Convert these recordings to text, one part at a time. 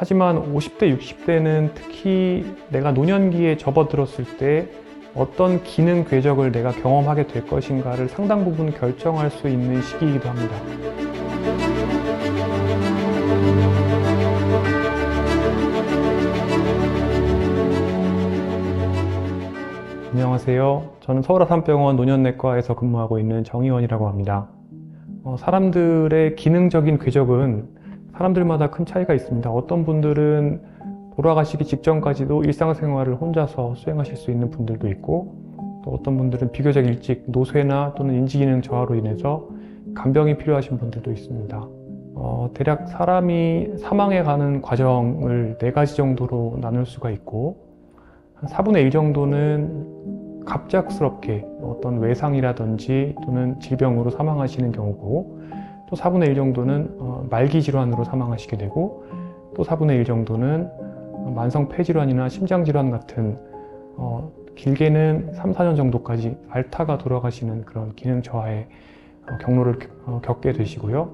하지만 50대, 60대는 특히 내가 노년기에 접어들었을 때 어떤 기능 궤적을 내가 경험하게 될 것인가를 상당 부분 결정할 수 있는 시기이기도 합니다. 안녕하세요. 저는 서울아산병원 노년내과에서 근무하고 있는 정의원이라고 합니다. 사람들의 기능적인 궤적은 사람들마다 큰 차이가 있습니다. 어떤 분들은 돌아가시기 직전까지도 일상생활을 혼자서 수행하실 수 있는 분들도 있고, 또 어떤 분들은 비교적 일찍 노쇠나 또는 인지기능 저하로 인해서 간병이 필요하신 분들도 있습니다. 대략 사람이 사망해 가는 과정을 4가지 정도로 나눌 수가 있고, 한 4분의 1 정도는 갑작스럽게 어떤 외상이라든지 또는 질병으로 사망하시는 경우고, 또 4분의 1 정도는 말기 질환으로 사망하시게 되고, 또 4분의 1 정도는 만성 폐질환이나 심장질환 같은 길게는 3, 4년 정도까지 앓다가 돌아가시는 그런 기능 저하의 경로를 겪게 되시고요.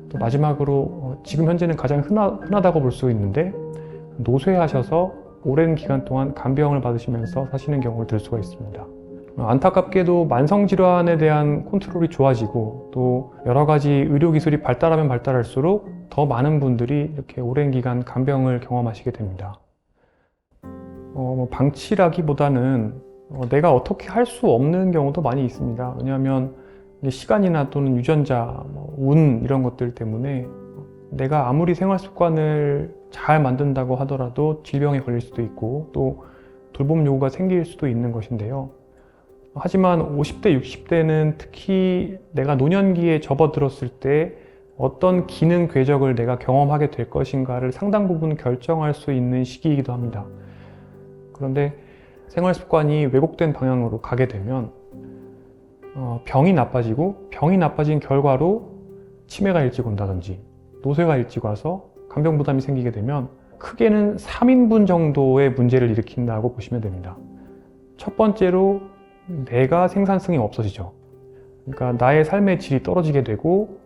또 마지막으로 지금 현재는 가장 흔하다고 볼 수 있는데, 노쇠하셔서 오랜 기간 동안 간병을 받으시면서 사시는 경우를 들 수가 있습니다. 안타깝게도 만성질환에 대한 컨트롤이 좋아지고 또 여러 가지 의료기술이 발달하면 발달할수록 더 많은 분들이 이렇게 오랜 기간 간병을 경험하시게 됩니다. 방치라기보다는 내가 어떻게 할 수 없는 경우도 많이 있습니다. 왜냐하면 시간이나 또는 유전자, 운 이런 것들 때문에 내가 아무리 생활 습관을 잘 만든다고 하더라도 질병에 걸릴 수도 있고 또 돌봄 요구가 생길 수도 있는 것인데요. 하지만 50대, 60대는 특히 내가 노년기에 접어들었을 때 어떤 기능 궤적을 내가 경험하게 될 것인가를 상당 부분 결정할 수 있는 시기이기도 합니다. 그런데 생활 습관이 왜곡된 방향으로 가게 되면 병이 나빠지고, 병이 나빠진 결과로 치매가 일찍 온다든지 노쇠가 일찍 와서 간병 부담이 생기게 되면 크게는 3인분 정도의 문제를 일으킨다고 보시면 됩니다. 첫 번째로 내가 생산성이 없어지죠. 그러니까 나의 삶의 질이 떨어지게 되고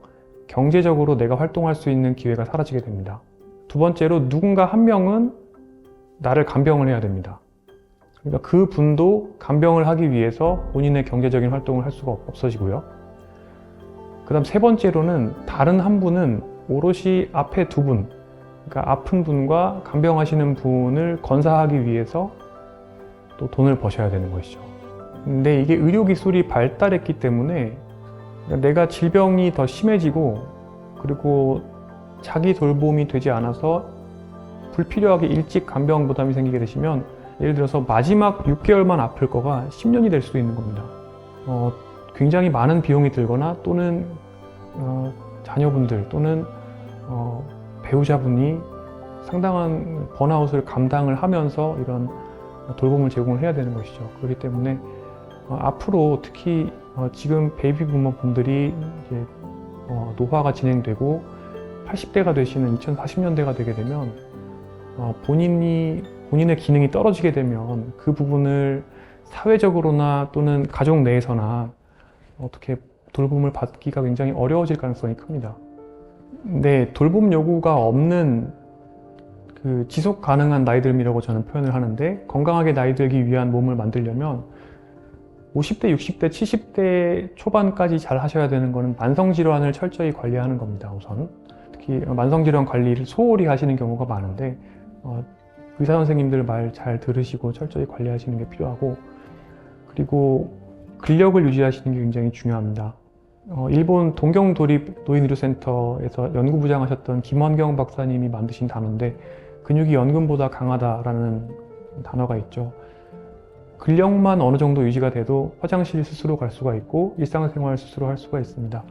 경제적으로 내가 활동할 수 있는 기회가 사라지게 됩니다. 두 번째로 누군가 한 명은 나를 간병을 해야 됩니다. 그러니까 그 분도 간병을 하기 위해서 본인의 경제적인 활동을 할 수가 없어지고요. 그 다음 세 번째로는 다른 한 분은 오롯이 앞에 두 분, 그러니까 아픈 분과 간병하시는 분을 건사하기 위해서 또 돈을 버셔야 되는 것이죠. 근데 이게 의료기술이 발달했기 때문에 내가 질병이 더 심해지고 그리고 자기 돌봄이 되지 않아서 불필요하게 일찍 간병 부담이 생기게 되시면, 예를 들어서 마지막 6개월만 아플 거가 10년이 될 수도 있는 겁니다. 굉장히 많은 비용이 들거나 또는 자녀분들 또는 배우자분이 상당한 번아웃을 감당을 하면서 이런 돌봄을 제공을 해야 되는 것이죠. 그렇기 때문에 앞으로 특히 지금 베이비 부머 분들이 이제 노화가 진행되고 80대가 되시는 2040년대가 되게 되면 본인의 기능이 떨어지게 되면 그 부분을 사회적으로나 또는 가족 내에서나 어떻게 돌봄을 받기가 굉장히 어려워질 가능성이 큽니다. 네, 돌봄 요구가 없는 그 지속 가능한 나이 듦이라고 저는 표현을 하는데, 건강하게 나이 들기 위한 몸을 만들려면 50대, 60대, 70대 초반까지 잘 하셔야 되는 것은 만성질환을 철저히 관리하는 겁니다. 우선 특히 만성질환 관리를 소홀히 하시는 경우가 많은데 의사 선생님들 말 잘 들으시고 철저히 관리하시는 게 필요하고, 그리고 근력을 유지하시는 게 굉장히 중요합니다. 일본 동경도립 노인의료센터에서 연구부장하셨던 김원경 박사님이 만드신 단어인데, 근육이 연금보다 강하다라는 단어가 있죠. 근력만 어느 정도 유지가 돼도 화장실 스스로 갈 수가 있고 일상생활 스스로 할 수가 있습니다.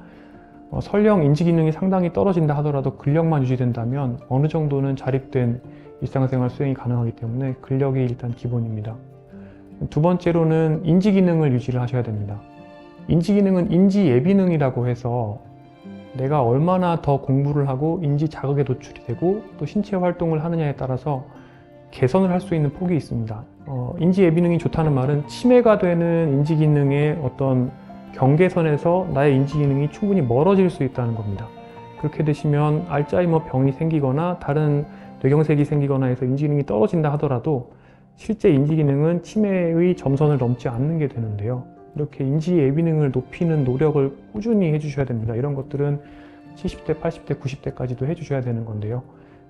설령 인지기능이 상당히 떨어진다 하더라도 근력만 유지된다면 어느 정도는 자립된 일상생활 수행이 가능하기 때문에 근력이 일단 기본입니다. 두 번째로는 인지기능을 유지를 하셔야 됩니다. 인지기능은 인지예비능이라고 해서 내가 얼마나 더 공부를 하고 인지 자극에 노출이 되고 또 신체 활동을 하느냐에 따라서 개선을 할 수 있는 폭이 있습니다. 인지예비능이 좋다는 말은 치매가 되는 인지기능의 어떤 경계선에서 나의 인지기능이 충분히 멀어질 수 있다는 겁니다. 그렇게 되시면 알츠하이머 병이 생기거나 다른 뇌경색이 생기거나 해서 인지 기능이 떨어진다 하더라도 실제 인지 기능은 치매의 점선을 넘지 않는 게 되는데요. 이렇게 인지 예비능을 높이는 노력을 꾸준히 해주셔야 됩니다. 이런 것들은 70대, 80대, 90대까지도 해주셔야 되는 건데요.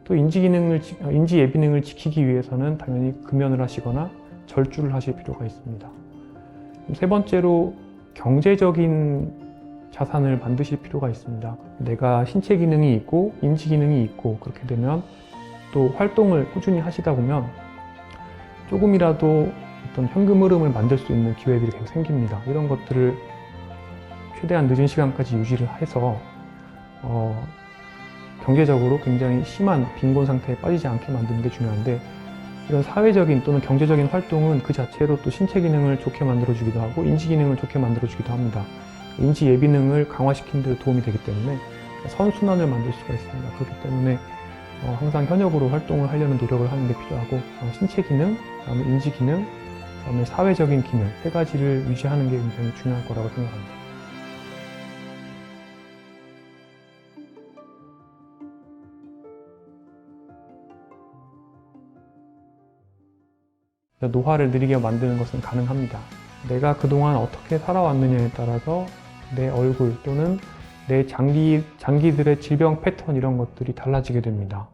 또 인지 예비능을 지키기 위해서는 당연히 금연을 하시거나 절주를 하실 필요가 있습니다. 세 번째로 경제적인 자산을 만드실 필요가 있습니다. 내가 신체 기능이 있고 인지 기능이 있고 그렇게 되면 또 활동을 꾸준히 하시다 보면 조금이라도 어떤 현금 흐름을 만들 수 있는 기회들이 계속 생깁니다. 이런 것들을 최대한 늦은 시간까지 유지를 해서 경제적으로 굉장히 심한 빈곤 상태에 빠지지 않게 만드는 게 중요한데, 이런 사회적인 또는 경제적인 활동은 그 자체로 또 신체 기능을 좋게 만들어주기도 하고 인지 기능을 좋게 만들어주기도 합니다. 인지 예비능을 강화시키는 데 도움이 되기 때문에 선순환을 만들 수가 있습니다. 그렇기 때문에 항상 현역으로 활동을 하려는 노력을 하는 게 필요하고, 신체 기능, 그다음에 인지 기능, 그다음에 사회적인 기능 세 가지를 유지하는 게 굉장히 중요할 거라고 생각합니다. 노화를 느리게 만드는 것은 가능합니다. 내가 그동안 어떻게 살아왔느냐에 따라서 내 얼굴 또는 내 장기들의 질병 패턴 이런 것들이 달라지게 됩니다.